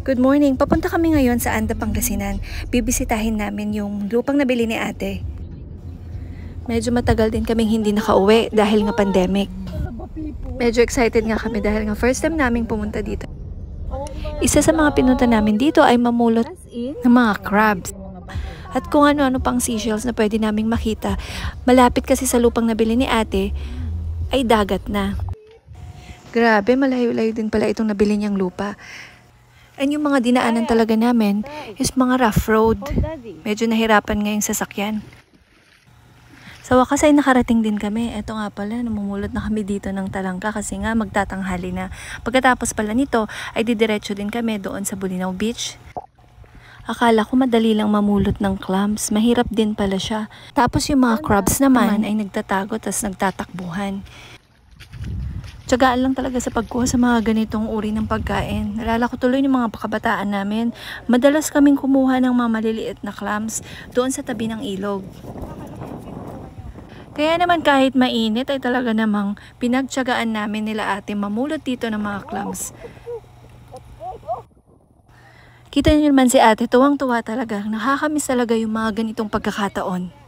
Good morning. Papunta kami ngayon sa Anda, Pangasinan. Bibisitahin namin yung lupang nabili ni ate. Medyo matagal din kaming hindi nakauwi dahil nga pandemic. Medyo excited nga kami dahil nga first time naming pumunta dito. Isa sa mga pinunta namin dito ay mamulot ng mga crabs. At kung ano-ano pang seashells na pwede naming makita. Malapit kasi sa lupang nabili ni ate ay dagat na. Grabe, malayo-layo din pala itong nabili niyang lupa. And yung mga dinaanan talaga namin is mga rough road. Medyo nahirapan nga yung sasakyan. Sa wakas ay nakarating din kami. Eto nga pala, namumulot na kami dito ng talangka kasi nga magtatanghali na. Pagkatapos pala nito ay didiretso din kami doon sa Bulinaw Beach. Akala ko madali lang mamulot ng clams. Mahirap din pala siya. Tapos yung mga crabs naman ay nagtatago tas nagtatakbuhan. Tiyagaan lang talaga sa pagkuha sa mga ganitong uri ng pagkain. Nalala ko tuloy ng mga kabataan namin. Madalas kaming kumuha ng mga maliliit na clams doon sa tabi ng ilog. Kaya naman kahit mainit ay talaga namang pinagtiyagaan namin nila ate mamulot dito ng mga clams. Kita niyo naman si ate, tuwang-tuwa talaga. Nakakamiss talaga yung mga ganitong pagkakataon.